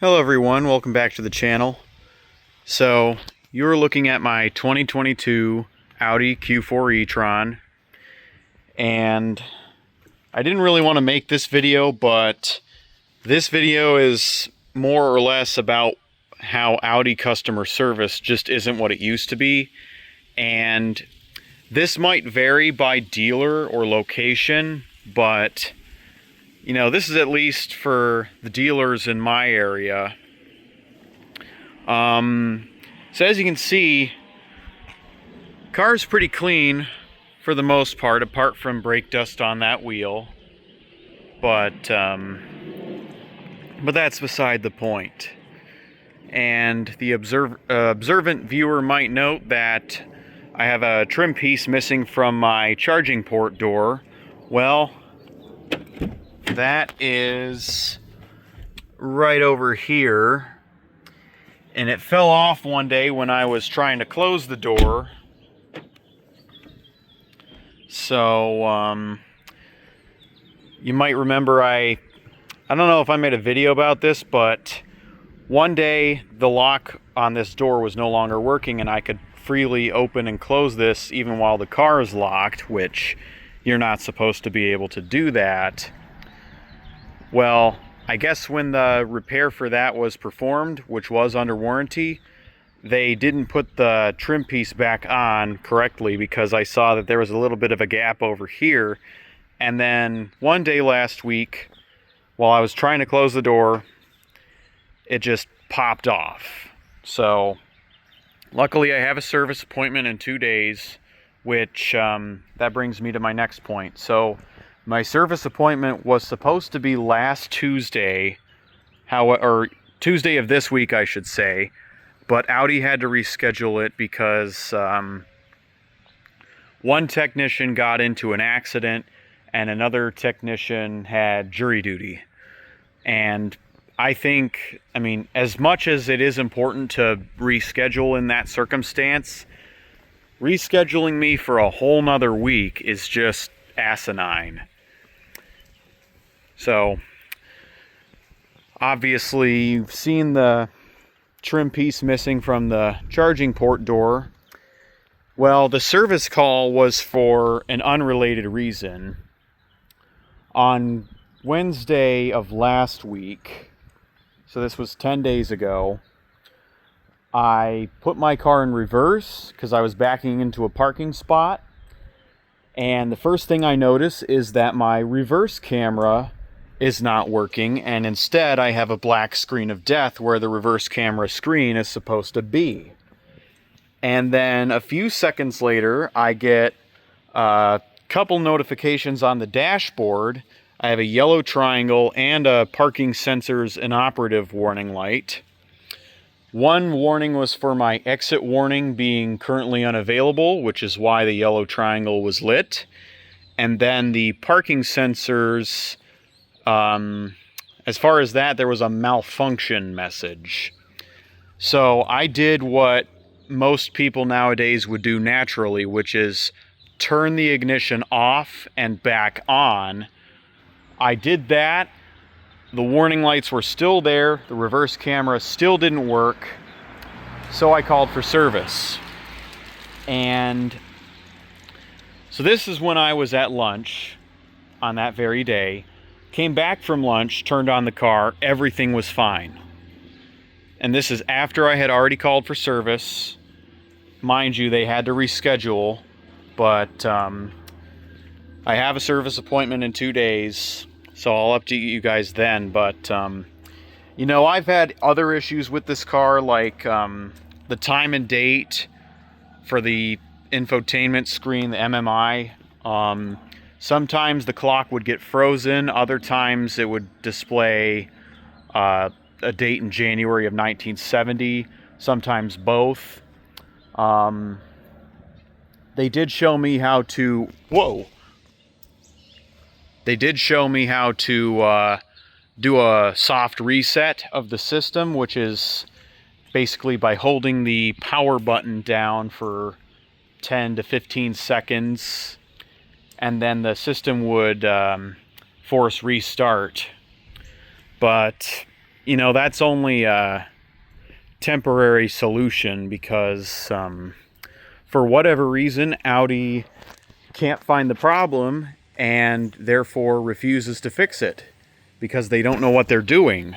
Hello everyone, welcome back to the channel. So, you're looking at my 2022 Audi Q4 e-tron, and I didn't really want to make this video, but this video is more or less about how Audi customer service just isn't what it used to be, and this might vary by dealer or location, but you know, this is at least for the dealers in my area. So as you can see, car's pretty clean for the most part, apart from brake dust on that wheel. But that's beside the point. And the observant viewer might note that I have a trim piece missing from my charging port door. Well, that is right over here, and it fell off one day when I was trying to close the door. So you might remember I don't know if I made a video about this, but one day the lock on this door was no longer working and I could freely open and close this even while the car is locked, which you're not supposed to be able to do that. Well, I guess when the repair for that was performed, which was under warranty, they didn't put the trim piece back on correctly because I saw that there was a little bit of a gap over here. And then one day last week, while I was trying to close the door, it just popped off. So luckily I have a service appointment in 2 days, which that brings me to my next point. So my service appointment was supposed to be last Tuesday, or Tuesday of this week, I should say, but Audi had to reschedule it because one technician got into an accident and another technician had jury duty. And I think, I mean, as much as it is important to reschedule in that circumstance, rescheduling me for a whole nother week is just asinine. So, obviously, you've seen the trim piece missing from the charging port door. Well, the service call was for an unrelated reason. On Wednesday of last week, so this was 10 days ago, I put my car in reverse because I was backing into a parking spot. And the first thing I notice is that my reverse camera is not working, and instead I have a black screen of death where the reverse camera screen is supposed to be. And then a few seconds later, I get a couple notifications on the dashboard. I have a yellow triangle and a parking sensors inoperative warning light. One warning was for my exit warning being currently unavailable, which is why the yellow triangle was lit. And then the parking sensors, as far as that, there was a malfunction message. So I did what most people nowadays would do naturally, which is turn the ignition off and back on. I did that. The warning lights were still there. The reverse camera still didn't work. So I called for service. And so this is when I was at lunch on that very day. Came back from lunch, turned on the car, everything was fine. And this is after I had already called for service. Mind you, they had to reschedule, but I have a service appointment in 2 days, so I'll update you guys then. But you know, I've had other issues with this car, like the time and date for the infotainment screen, the MMI. Sometimes the clock would get frozen, other times it would display a date in January of 1970, sometimes both. They did show me how to, They did show me how to do a soft reset of the system, which is basically by holding the power button down for 10 to 15 seconds, and then the system would force restart. But that's only a temporary solution because for whatever reason, Audi can't find the problem and therefore refuses to fix it because they don't know what they're doing.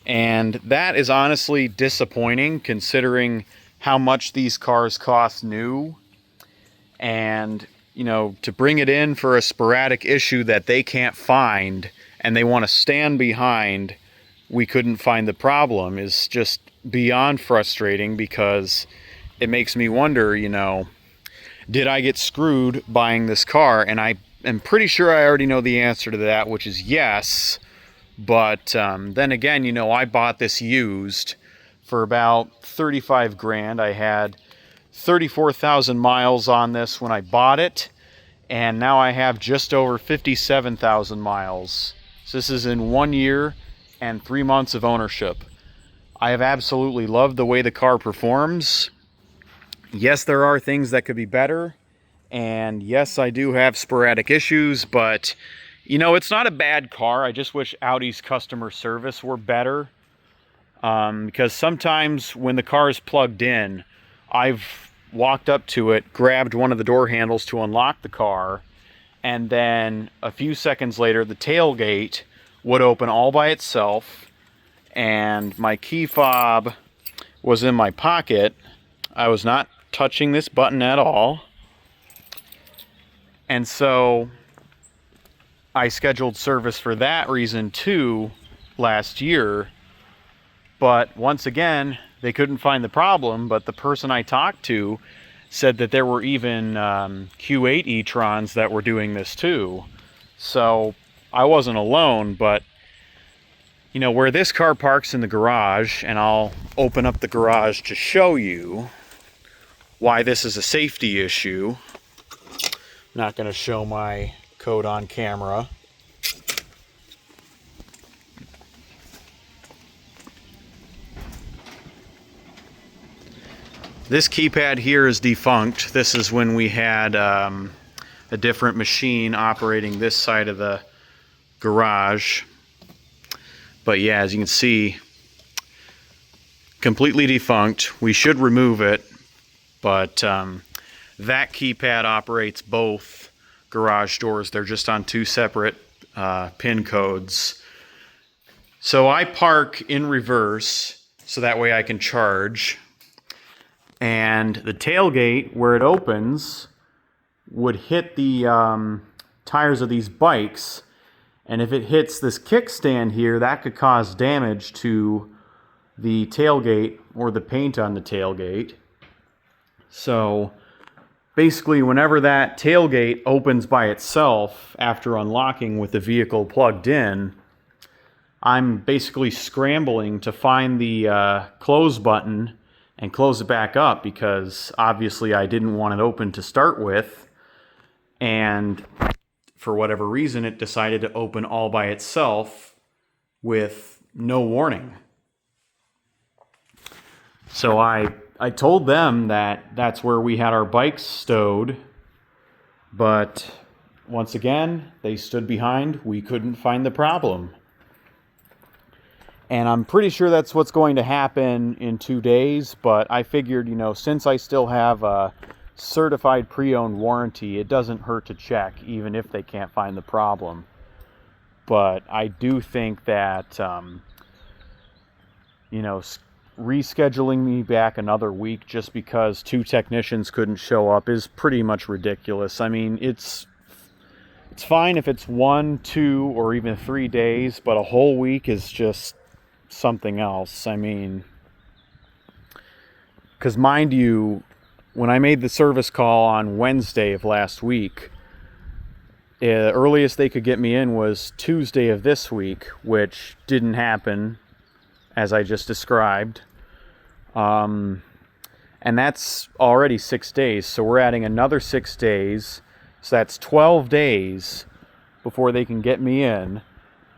And that is honestly disappointing considering how much these cars cost new. And, to bring it in for a sporadic issue that they can't find and they want to stand behind, we couldn't find the problem, is just beyond frustrating because it makes me wonder, did I get screwed buying this car? And I am pretty sure I already know the answer to that, which is yes. But then again, I bought this used for about 35 grand. I had 34,000 miles on this when I bought it, and now I have just over 57,000 miles. So this is in 1 year and 3 months of ownership. I have absolutely loved the way the car performs. Yes, there are things that could be better, and yes, I do have sporadic issues, but it's not a bad car. I just wish Audi's customer service were better, because sometimes when the car is plugged in, I've walked up to it, grabbed one of the door handles to unlock the car, and then a few seconds later the tailgate would open all by itself, and my key fob was in my pocket. I was not touching this button at all, and so I scheduled service for that reason too last year. But once again, they couldn't find the problem, but the person I talked to said that there were even Q8 e-trons that were doing this too. So I wasn't alone, but where this car parks in the garage, and I'll open up the garage to show you why this is a safety issue. I'm not going to show my code on camera. This keypad here is defunct. This is when we had a different machine operating this side of the garage. But yeah, as you can see, completely defunct. We should remove it, but that keypad operates both garage doors. They're just on two separate pin codes. So I park in reverse so that way I can charge. And the tailgate, where it opens, would hit the tires of these bikes. And if it hits this kickstand here, that could cause damage to the tailgate or the paint on the tailgate. So basically, whenever that tailgate opens by itself after unlocking with the vehicle plugged in, I'm basically scrambling to find the close button and close it back up, because obviously I didn't want it open to start with, and for whatever reason it decided to open all by itself with no warning. So I told them that that's where we had our bikes stowed, but once again they stood behind. We couldn't find the problem. And I'm pretty sure that's what's going to happen in 2 days, but I figured, since I still have a certified pre-owned warranty, it doesn't hurt to check, even if they can't find the problem. But I do think that, rescheduling me back another week just because 2 technicians couldn't show up is pretty much ridiculous. I mean, it's fine if it's 1, 2, or even 3 days, but a whole week is just something else. I mean, because mind you, when I made the service call on Wednesday of last week, the earliest they could get me in was Tuesday of this week, which didn't happen, as I just described. And that's already 6 days, so we're adding another 6 days, so that's 12 days before they can get me in.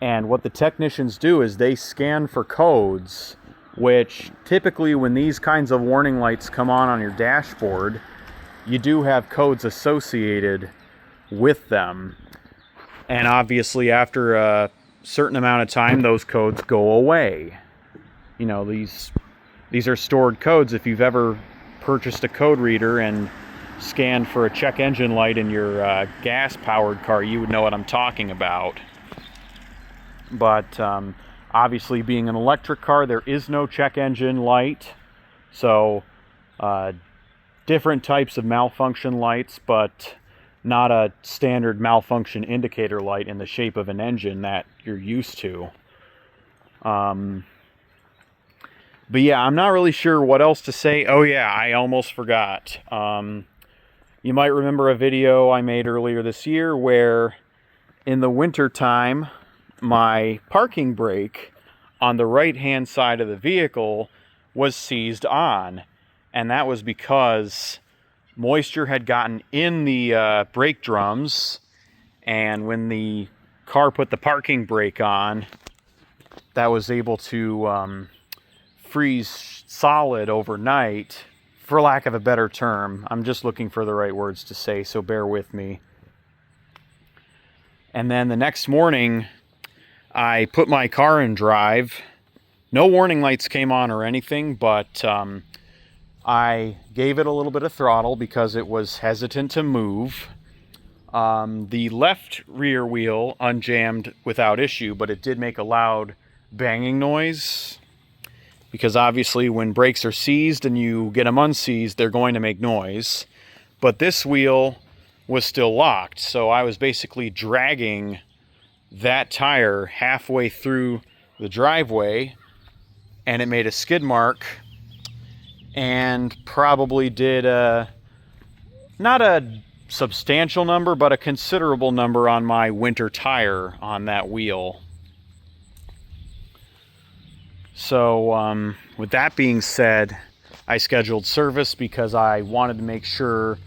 And what the technicians do is they scan for codes, which typically when these kinds of warning lights come on your dashboard, you do have codes associated with them. And obviously after a certain amount of time, those codes go away. You know, these are stored codes. If you've ever purchased a code reader and scanned for a check engine light in your gas-powered car, you would know what I'm talking about. But obviously, being an electric car, there is no check engine light. So different types of malfunction lights, but not a standard malfunction indicator light in the shape of an engine that you're used to. But yeah, I'm not really sure what else to say. Oh yeah, I almost forgot. You might remember a video I made earlier this year where in the winter time, my parking brake on the right-hand side of the vehicle was seized on. And that was because moisture had gotten in the brake drums, and when the car put the parking brake on, that was able to freeze solid overnight, for lack of a better term. I'm just looking for the right words to say, so bear with me. And then the next morning, I put my car in drive. No warning lights came on or anything, but I gave it a little bit of throttle because it was hesitant to move. The left rear wheel unjammed without issue, but it did make a loud banging noise. Because obviously when brakes are seized and you get them unseized, they're going to make noise. But this wheel was still locked, so I was basically dragging that tire halfway through the driveway, and it made a skid mark and probably did not a substantial number, but a considerable number on my winter tire on that wheel. So with that being said, I scheduled service because I wanted to make sure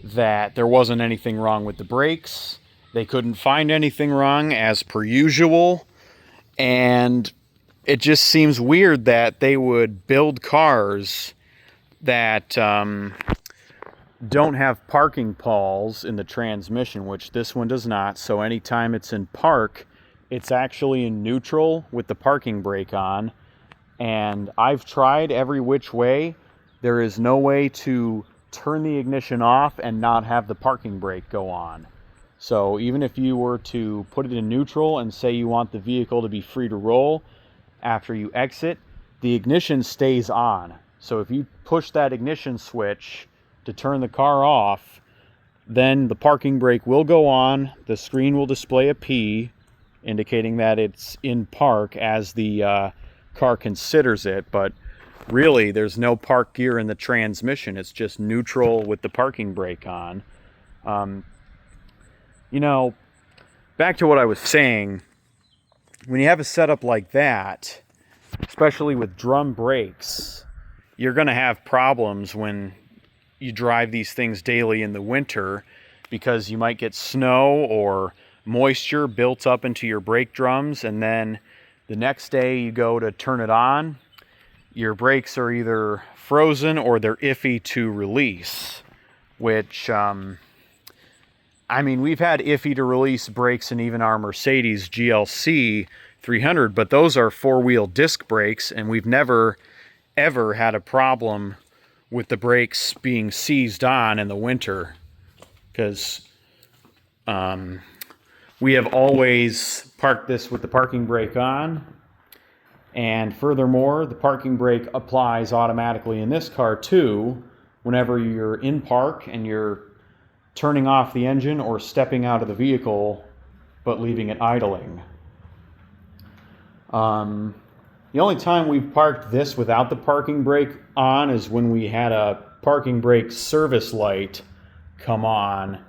that there wasn't anything wrong with the brakes. They couldn't find anything wrong as per usual, and it just seems weird that they would build cars that don't have parking pawls in the transmission, which this one does not. So anytime it's in park, it's actually in neutral with the parking brake on. And I've tried every which way. There is no way to turn the ignition off and not have the parking brake go on. So even if you were to put it in neutral and say you want the vehicle to be free to roll, after you exit, the ignition stays on. So if you push that ignition switch to turn the car off, then the parking brake will go on. The screen will display a P, indicating that it's in park as the car considers it. But really, there's no park gear in the transmission. It's just neutral with the parking brake on. You know, back to what I was saying, when you have a setup like that, especially with drum brakes, you're going to have problems when you drive these things daily in the winter, because you might get snow or moisture built up into your brake drums, and then the next day you go to turn it on, your brakes are either frozen or they're iffy to release, which I mean, we've had iffy to release brakes in even our Mercedes GLC 300, but those are four-wheel disc brakes, and we've never, ever had a problem with the brakes being seized on in the winter, because we have always parked this with the parking brake on, and furthermore, the parking brake applies automatically in this car too, whenever you're in park and you're turning off the engine or stepping out of the vehicle, but leaving it idling. The only time we've parked this without the parking brake on is when we had a parking brake service light come on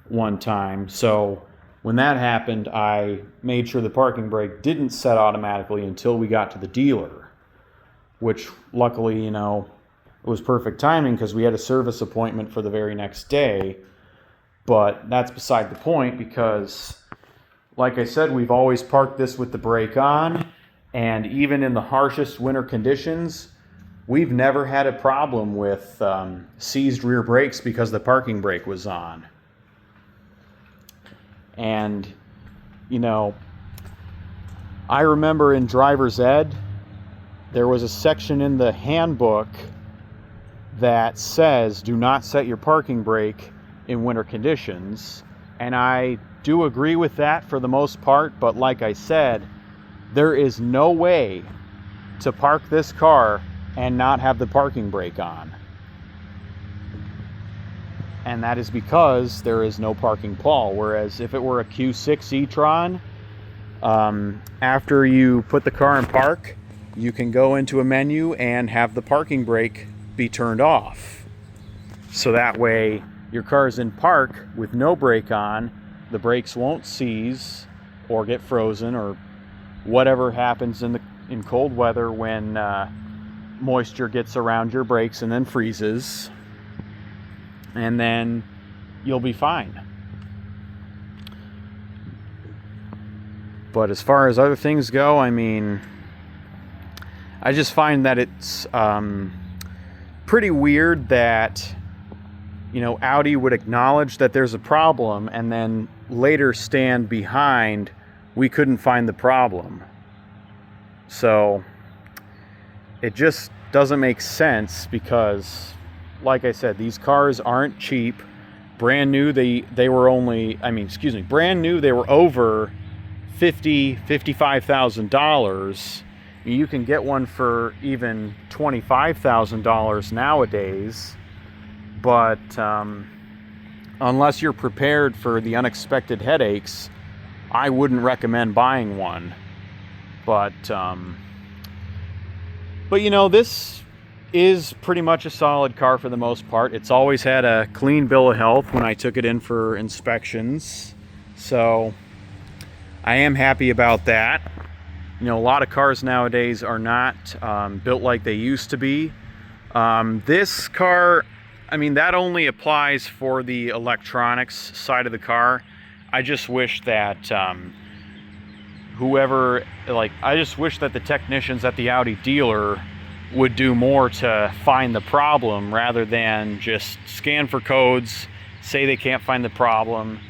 one time. So when that happened, I made sure the parking brake didn't set automatically until we got to the dealer, which luckily, you know, it was perfect timing because we had a service appointment for the very next day. But that's beside the point, because like I said, we've always parked this with the brake on, and even in the harshest winter conditions, we've never had a problem with seized rear brakes because the parking brake was on. And, you know, I remember in driver's ed, there was a section in the handbook that says do not set your parking brake in winter conditions. And I do agree with that for the most part, but like I said, there is no way to park this car and not have the parking brake on. And that is because there is no parking pawl. Whereas if it were a Q6 e-tron, after you put the car in park, you can go into a menu and have the parking brake be turned off. So that way your car's in park with no brake on, the brakes won't seize or get frozen or whatever happens in cold weather when moisture gets around your brakes and then freezes, and then you'll be fine. But as far as other things go, I mean, I just find that it's pretty weird that, you know, Audi would acknowledge that there's a problem and then later stand behind, we couldn't find the problem. So it just doesn't make sense because, like I said, these cars aren't cheap. Brand new, they were only, brand new, they were over $55,000. You can get one for even $25,000 nowadays, but unless you're prepared for the unexpected headaches, I wouldn't recommend buying one. But you know, this is pretty much a solid car for the most part. It's always had a clean bill of health when I took it in for inspections, so I am happy about that. You know, a lot of cars nowadays are not built like they used to be. This car, I mean, that only applies for the electronics side of the car. I just wish that I just wish that the technicians at the Audi dealer would do more to find the problem rather than just scan for codes, say they can't find the problem,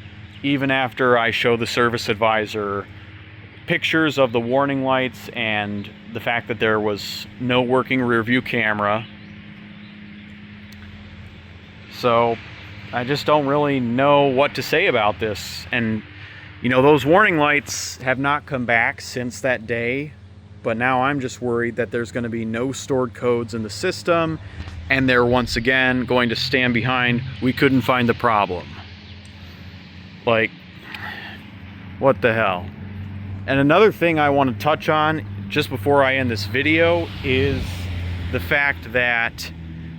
even after I show the service advisor pictures of the warning lights and the fact that there was no working rear view camera. So I just don't really know what to say about this. And you know, those warning lights have not come back since that day, but now I'm just worried that there's going to be no stored codes in the system and they're once again going to stand behind, we couldn't find the problem. Like, what the hell? And another thing I want to touch on just before I end this video is the fact that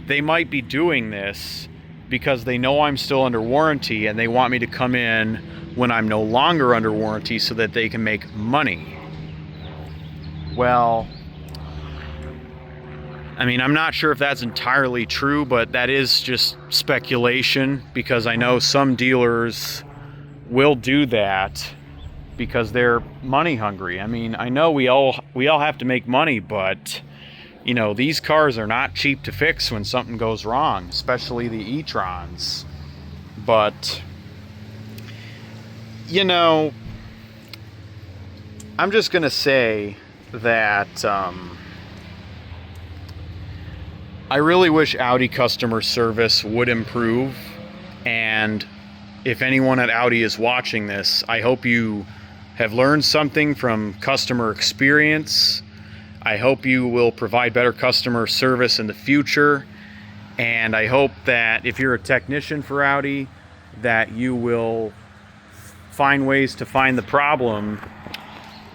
they might be doing this because they know I'm still under warranty and they want me to come in when I'm no longer under warranty so that they can make money. Well, I mean, I'm not sure if that's entirely true, but that is just speculation because I know some dealers will do that because they're money hungry. I mean, I know we all have to make money, but you know, these cars are not cheap to fix when something goes wrong, especially the e-trons. But you know, I'm just gonna say that I really wish Audi customer service would improve, and if anyone at Audi is watching this, I hope you have learned something from customer experience. I hope you will provide better customer service in the future, and I hope that if you're a technician for Audi, that you will find ways to find the problem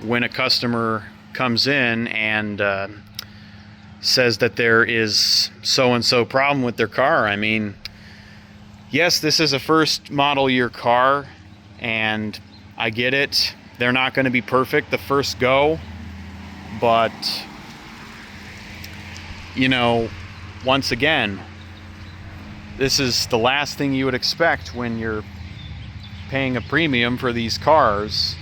when a customer comes in and says that there is so-and-so problem with their car. I mean, yes, this is a first model year car, and I get it. They're not going to be perfect the first go, but, you know, once again, this is the last thing you would expect when you're paying a premium for these cars.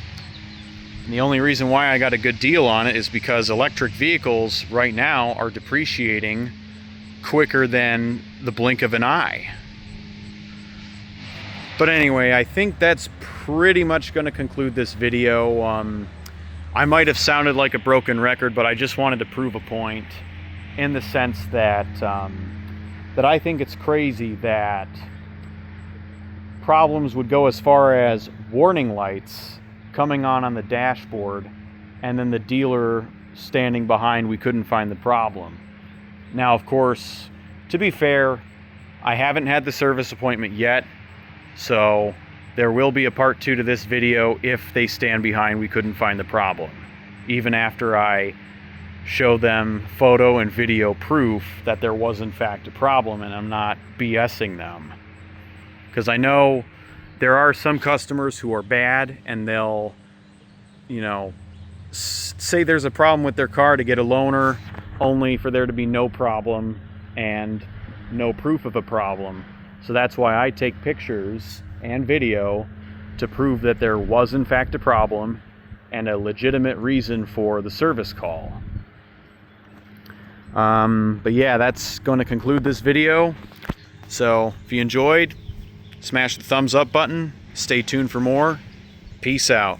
And the only reason why I got a good deal on it is because electric vehicles right now are depreciating quicker than the blink of an eye. But anyway, I think that's pretty much going to conclude this video. I might have sounded like a broken record, but I just wanted to prove a point in the sense that that I think it's crazy that problems would go as far as warning lights coming on the dashboard and then the dealer standing behind, we couldn't find the problem. Now, of course, to be fair, I haven't had the service appointment yet, so there will be a part 2 to this video if they stand behind, we couldn't find the problem, even after I show them photo and video proof that there was in fact a problem and I'm not BSing them. Because I know there are some customers who are bad and they'll, you know, say there's a problem with their car to get a loaner only for there to be no problem and no proof of a problem. So that's why I take pictures and video to prove that there was in fact a problem and a legitimate reason for the service call. But yeah, that's going to conclude this video. So if you enjoyed, smash the thumbs up button. Stay tuned for more. Peace out.